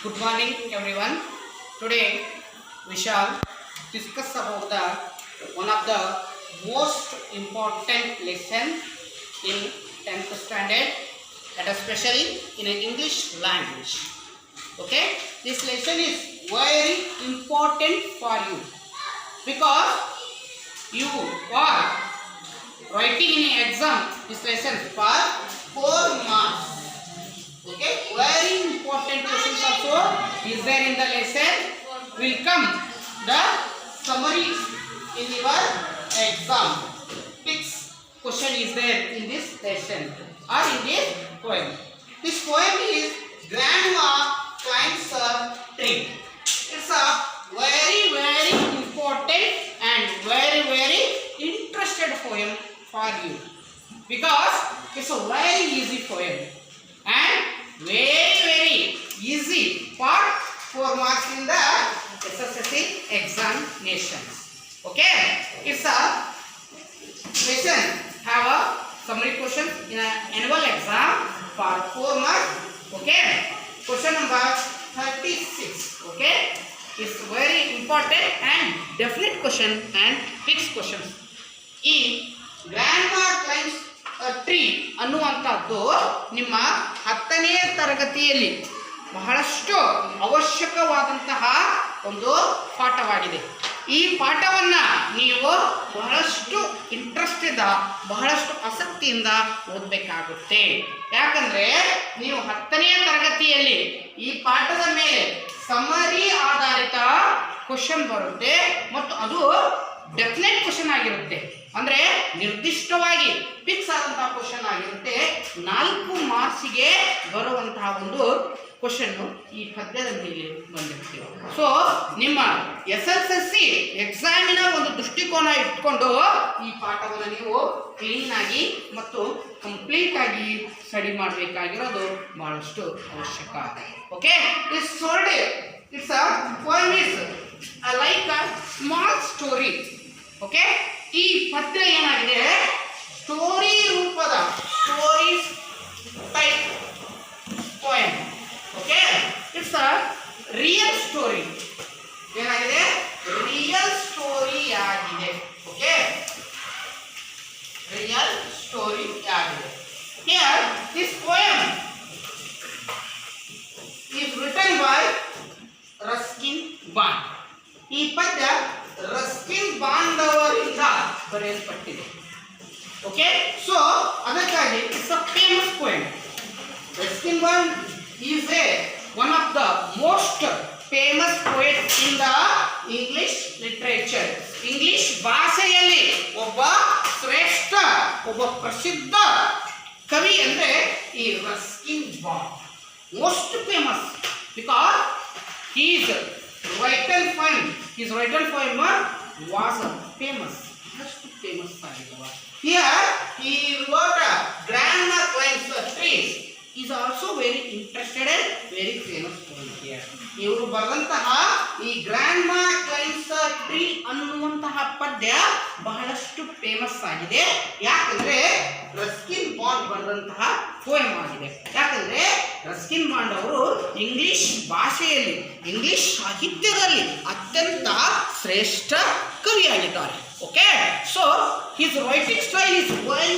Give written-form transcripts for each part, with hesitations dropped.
Good morning, everyone. Today we shall discuss about the one of the most important lesson in 10th standard, and especially in an English language. Okay, this lesson is very important for you because you are writing in an exam this lesson for 4 marks. Okay, very important questions also is there in the lesson. Will come the summary in your exam. Fixed question is there in this lesson or in this poem. This poem is Grandma Climbs a Tree. It's a very important and very interested poem for you because it's a very easy poem and very easy for 4 marks in the SSSC examinations. Okay, it's a lesson have a summary question in an annual exam for 4 marks. Okay, question number 36. Okay, it's very important and definite question and fixed questions. ಈ Grandma Climbs a Tree ಅನ್ನುವಂಥದ್ದು ನಿಮ್ಮ 10ನೇ ತರಗತಿಯಲ್ಲಿ ಬಹಳಷ್ಟು ಅವಶ್ಯಕವಾದಂತಹ ಒಂದು ಪಾಠವಾಗಿದೆ. ಈ ಪಾಠವನ್ನು ನೀವು ಬಹಳಷ್ಟು ಇಂಟ್ರೆಸ್ಟಿಂದ ಬಹಳಷ್ಟು ಆಸಕ್ತಿಯಿಂದ ಓದಬೇಕಾಗುತ್ತೆ. ಯಾಕಂದರೆ ನೀವು 10ನೇ ತರಗತಿಯಲ್ಲಿ ಈ ಪಾಠದ ಮೇಲೆ ಸಮರಿ ಆಧಾರಿತ ಕ್ವಶನ್ ಬರುತ್ತೆ ಮತ್ತು ಅದು ಡೆಫಿನೆಟ್ ಕ್ವಶನ್ ಆಗಿರುತ್ತೆ. ಅಂದರೆ ನಿರ್ದಿಷ್ಟವಾಗಿ ಫಿಕ್ಸ್ ಆದಂತಹ ಕ್ವಶನ್ ಆಗಿರುತ್ತೆ. 4 ಮಾರ್ಕ್ಸಿಗೆ ಬರುವಂತಹ ಒಂದು ಕ್ವಶನ್ನು ಈ ಪದ್ಯದ ಮೇಲೆ ಬಂದಿರ್ತೀವಿ. ಸೊ ನಿಮ್ಮ SSSC ಎಕ್ಸಾಮಿನ ಒಂದು ದೃಷ್ಟಿಕೋನ ಇಟ್ಕೊಂಡು ಈ ಪಾಠವನ್ನು ನೀವು ಕ್ಲೀನಾಗಿ ಮತ್ತು ಕಂಪ್ಲೀಟ್ ಆಗಿ ಸ್ಟಡಿ ಮಾಡಬೇಕಾಗಿರೋದು ಬಹಳಷ್ಟು ಅವಶ್ಯಕ. Okay, it's a poem is like a small story. Okay, ಈ ಪದ್ಯ ಏನಾಗಿದೆ ಸ್ಟೋರಿ ರೂಪದ stories type poem. Okay, it's a real story. ಏನಾಗಿದೆ ರಿಯಲ್ ಸ್ಟೋರಿ ಆಗಿದೆ. ಓಕೆ, ರಿಯಲ್ ಸ್ಟೋರಿ ಆಗಿದೆ. Here this poem is written by Ruskin bond. ಈ ಪದ್ಯ Ruskin bond ಅವರಿಂದ ಬರೆಯಲ್ಪಟ್ಟಿದೆ. ಓಕೆ, ಸೊ ಅದಕ್ಕಾಗಿ it's a famous poem. Ruskin bond is one of the most famous poets in the English literature. English ಭಾಷೆಯಲ್ಲಿ ಒಬ್ಬ ಶ್ರೇಷ್ಠ ಒಬ್ಬ ಪ್ರಸಿದ್ಧ ಕವಿ ಅಂದರೆ ಈ Ruskin bond. Most famous because his written poem was famous. Here he wrote Grandma Climbs a Tree is also very interested and very famous poem here. ಇವರು ಬರೆದಂತಹ ಈ ಗ್ರ್ಯಾಂಡ್ಮಾ ಕ್ಲೈಮ್ಸ್ ಅ ಟ್ರೀ ಅನ್ನುವಂತಹ ಪದ್ಯ ಬಹಳಷ್ಟು ಫೇಮಸ್ ಆಗಿದೆ. ಯಾಕಂದ್ರೆ Ruskin bond ಬರೆದಂತಹ poem ಆಗಿದೆ. ಯಾಕಂದ್ರೆ ರಸ್ಕಿನ್ ಬಾಂಡ್ ಅವರು ಇಂಗ್ಲಿಷ್ ಭಾಷೆಯಲ್ಲಿ ಇಂಗ್ಲಿಷ್ ಸಾಹಿತ್ಯದಲ್ಲಿ ಅತ್ಯಂತ ಶ್ರೇಷ್ಠ ಕವಿಯಾಗಿದ್ದಾರೆ. Okay, so his writing style is well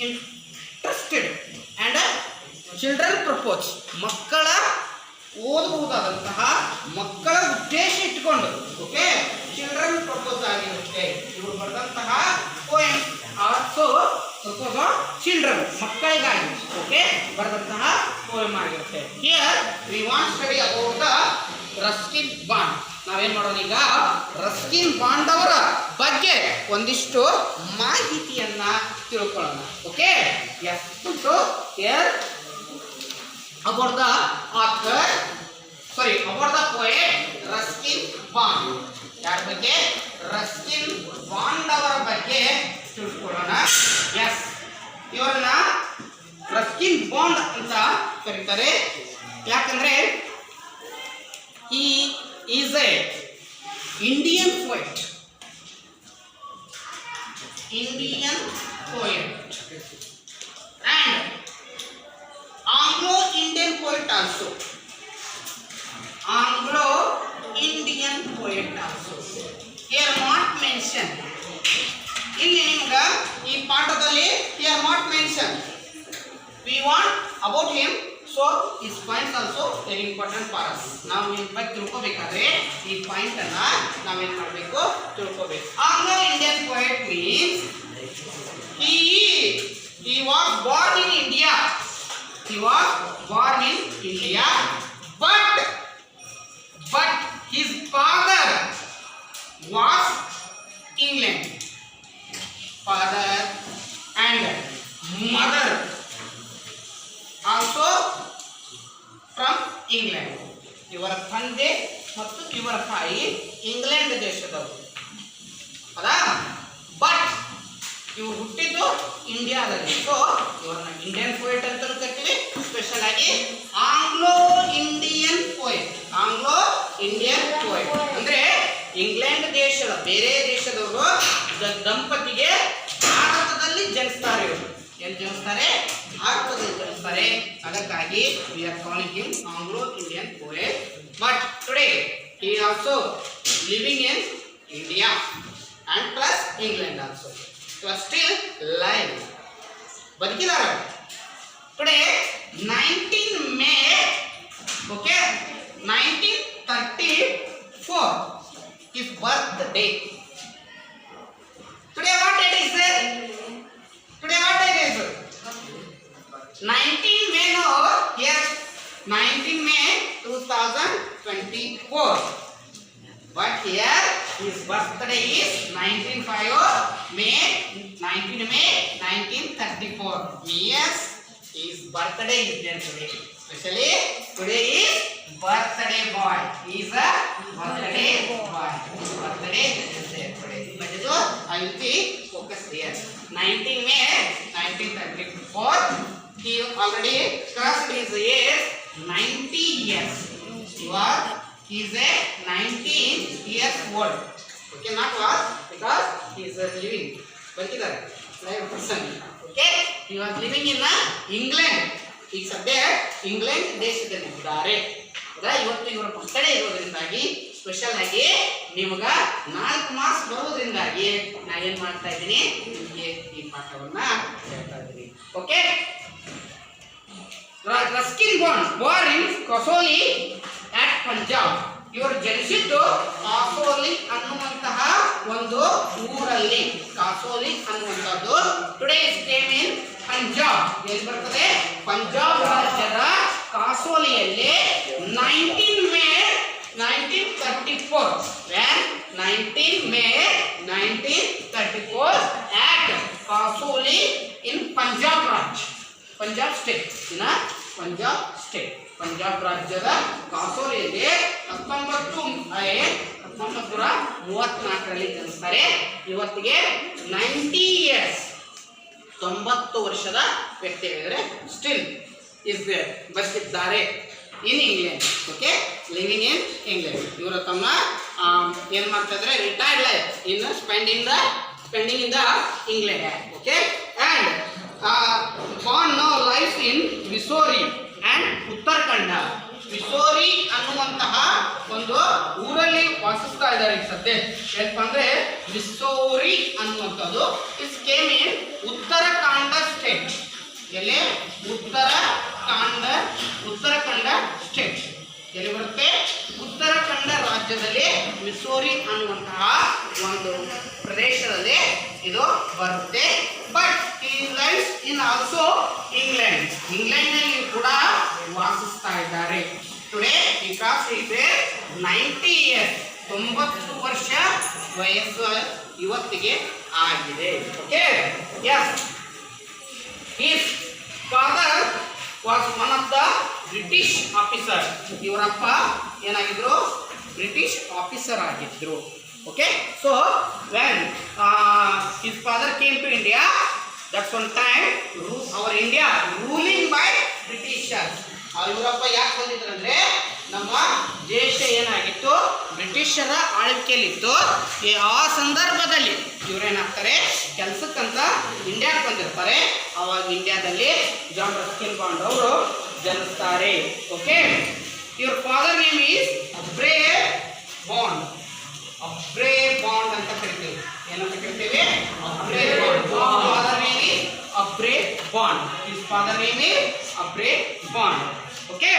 interested and children purpose. ಮಕ್ಕಳ ಓದಬಹುದಾದಂತಹ ಮಕ್ಕಳ ಉದ್ದೇಶ ಇಟ್ಟುಕೊಂಡು ಓಕೆ ಚಿಲ್ಡ್ರನ್ ಪ್ರಪೋಸ್ ಆಗಿರುತ್ತೆ. ಇವರು ಬರೆದಂತಹ poem also propose of children, ಮಕ್ಕಳಿಗಾಗಿ ಓಕೆ ಬರೆದಂತಹ ಪೋಯಮ್ ಆಗಿರುತ್ತೆ. Here we want study about the Ruskin bond. ನಾವೇನು ಮಾಡೋಣ ಈಗ ರಸ್ಕಿನ್ ಬಾಂಡ್ ಅವರ ಬಗ್ಗೆ ಒಂದಿಷ್ಟು ಮಾಹಿತಿಯನ್ನ ತಿಳ್ಕೊಳ್ಳೋಣ. Okay, yes so here about the author, about the poet Ruskin Bond. ಯಾರ ಬಗ್ಗೆ? ರಸ್ಕಿನ್ ಬಾಂಡ್ ಅವರ ಬಗ್ಗೆ ತಿಳ್ಕೊಳ್ಳೋಣ. ಎಸ್, ಇವರನ್ನ ರಸ್ಕಿನ್ ಬಾಂಡ್ ಅಂತ ಕರೀತಾರೆ. ಯಾಕಂದ್ರೆ he is a Indian poet and Anglo-Indian poet also. Mention. ಇಲ್ಲಿ ನಿಮ್ಗೆ ಈ ಪಾಠದಲ್ಲಿ here not mentioned. We want about him, so his points also very important for us. ನಾವು ಈ ಬಗ್ಗೆ ತಿಳ್ಕೋಬೇಕಾದ್ರೆ ಈ ಪಾಯಿಂಟ್ ಅನ್ನ ನಾವೇನ್ ಮಾಡಬೇಕು, ತಿಳ್ಕೋಬೇಕು. Anglo Indian poet means he was born in India. He was born in India, but his father was England. Father and mother also from England. ಇವರ ತಂದೆ ಮತ್ತು ಇವರ ತಾಯಿ ಇಂಗ್ಲೆಂಡ್ ದೇಶದವರು. ಹೌದಾ? ಬಟ್ ಇವರು ಹುಟ್ಟಿದ್ದು ಇಂಡಿಯಾದಲ್ಲಿ. ಸೊ ಇವರನ್ನ ಇಂಡಿಯನ್ ಪೋಯೆಟ್ ಅಂತ ಕರಿತೀವಿ. ಸ್ಪೆಷಲ್ ಆಗಿ Anglo Indian poet. Anglo Indian poet ಅಂದ್ರೆ ಇಂಗ್ಲೆಂಡ್ ದೇಶದ ಬೇರೆ ದೇಶದವರು ದಂಪತಿಗೆ ಭಾರತದಲ್ಲಿ ಜನಿಸ್ತಾರೆ. ಇವರು ಎಲ್ಲಿ ಜನಿಸ್ತಾರೆ? ಭಾರತದಲ್ಲಿ ಜನಿಸ್ತಾರೆ. ಅದಕ್ಕಾಗಿ we are calling him Anglo Indian poet. But today he also living in India and plus England also. He was still alive. ಬದುಕಿದ್ದಾರೆ. Today 19 May, okay, 1934 his birthday. Today what date is it? Today what date is it? 19 May, no, yes, 19 May 2024. But here his birthday is 19 May 1934. Yes, his birthday is there today. Especially today is birthday boy. He is a birthday boy. His birthday is there today. But so I will be focused here. 19 May 1934. He already crossed his age 90 years. He is a 19 years old. Okay, not was because he is living. Bakidare live person. Okay, he was living in England. He ಸದ್ಯ England ದೇಶದಲ್ಲಿ ಇದ್ದಾರೆ. ಹೌದಾ? ಇವತ್ತು ಇವರ birthday ಇರೋದ್ರಿಂದಾಗಿ special ಆಗಿ ನಿಮಗ 4 marks ಬರೋದ್ರಿಂದಾಗಿ ನಾ ಏನ್ ಮಾಡ್ತಾ ಇದ್ದೀನಿ, ನಿಮಗೆ ಈ ಪಾಠವನ್ನ ಹೇಳ್ತಾ ಇದ್ದೀನಿ. Okay, Ruskin bond born in Kasoli at Punjab. ಇವರು ಜನಿಸಿದ್ದು ಕಾಸೋಲಿ ಅನ್ನುವಂತಹ ಒಂದು ಊರಲ್ಲಿ. ಕಾಸೋಲಿ ಅನ್ನುವಂಥದ್ದು ಟುಡೇ ಕೇಮ್ ಇನ್ ಪಂಜಾಬ್. ಎಲ್ಲಿ ಬರ್ತದೆ? ಪಂಜಾಬ್ ರಾಜ್ಯದ ಕಾಸೋಲಿಯಲ್ಲಿ 19 May 1934 when 19 May 1934 at Kasoli in Punjab Raj, Punjab state, in Punjab state, Punjab ರಾಜ್ಯದ ಕಾಸೋಲಿಯಲ್ಲಿ 1934ರಲ್ಲಿ ಜನಿಸ್ತಾರೆ. ಇವತ್ತಿಗೆ 90 years, 90 ವರ್ಷದ ವ್ಯಕ್ತಿ ಹೇಳಿದರೆ ಸ್ಟಿಲ್ ಇಸ್ ದೇರ್, ಬದುಕಿದ್ದಾರೆ in England. Okay, living in England. ಇವರು ತಮ್ಮ ಏನು ಮಾಡ್ತಾ ಇದ್ದಾರೆ, retired life in spending in the England. Okay, and born now life in Missouri and Uttarakhand. Missouri ಅನ್ನುವಂತಹ ಒಂದು ಊರಲ್ಲಿ ವಾಸಿಸ್ತಾ ಇದ್ದಾರೆ ಈಗ ಸದ್ಯ. ಏನಪ್ಪ ಅಂದ್ರೆ ಮಿಸೋರಿ ಅನ್ನುವಂಥದ್ದು is came in Uttarakhand state. ಎಲ್ಲಿ? ಉತ್ತರಾಖಂಡ ಸ್ಟೇಟ್ ಎಲ್ಲಿ ಬರುತ್ತೆ? ಉತ್ತರಾಖಂಡ ರಾಜ್ಯದಲ್ಲಿ ಮಿಸೋರಿ ಅನ್ನುವಂತಹ ಒಂದು ಪ್ರದೇಶದಲ್ಲಿ ಇದು ಬರುತ್ತೆ. ಬಟ್ ಈ ಲೈಫ್ ಇನ್ ಆಲ್ಸೋ ಇಂಗ್ಲೆಂಡ್. ಇಂಗ್ಲೆಂಡ್ನಲ್ಲಿ ಕೂಡ ವಾಸಿಸ್ತಾ ಇದ್ದಾರೆ. ಟುಡೇ ಬಿಕಾಸ್ ಇದೆ 90 years, 90 ವರ್ಷ ವಯಸ್ಸು ಇವತ್ತಿಗೆ ಆಗಿದೆ. Okay, yes, his father was one of the British officer. ಇವರಪ್ಪ ಏನಾಗಿದ್ರು? ಬ್ರಿಟಿಷ್ ಆಫೀಸರ್ ಆಗಿದ್ರು. Okay, so when his father came to India, that's one time our India ruling by Britishers. ಇವರಪ್ಪ ಯಾಕೆ ಬಂದಿದ್ರು ಅಂದ್ರೆ ನಮ್ಮ ದೇಶ ಏನಾಗಿತ್ತು, ಬ್ರಿಟಿಷರ ಆಳ್ವಿಕೆಯಲ್ಲಿತ್ತು. ಆ ಸಂದರ್ಭದಲ್ಲಿ ಇವರೇನಾಗ್ತಾರೆ, ಕೆಲಸಕ್ಕಂತ ಇಂಡಿಯಾಕ್ಕೆ ಬಂದಿರ್ತಾರೆ. ಅವಾಗ ಇಂಡಿಯಾದಲ್ಲಿ ಜಾನ್ ರಸ್ಕಿನ್ ಬಾಂಡ್ ಅವರು ಜನಿಸ್ತಾರೆ. ಓಕೆ, ಇವ್ರ father name is Brave Bond. Brave Bond ಅಂತ ಕರಿತೀವಿ. ಏನಂತ ಕರಿತೇವೆ Aubrey Bond father name is Aubrey Bond his father name is Aubrey Bond okay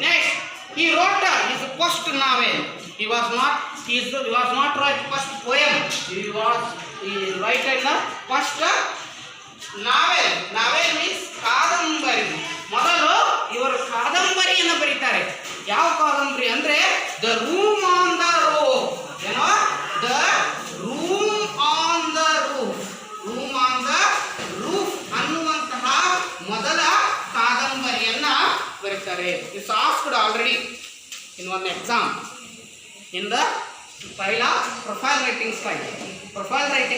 next he wrote his first novel he was not write first poem he write the first novel means ಕಾದಂಬರಿ ಮೊದಲು ಇವರು ಕಾದಂಬರಿಯನ್ನು ಬರೀತಾರೆ ಯಾವ ಕಾದಂಬರಿ ಅಂದ್ರೆ the Room on the Roof ಏನೋ the Room on the Roof ಅನ್ನುವಂತಹ ಮೊದಲ ಕಾದಂಬರಿಯನ್ನ ಬರೀತಾರೆ it's asked already in one exam in the file of profile writing style. Profile writing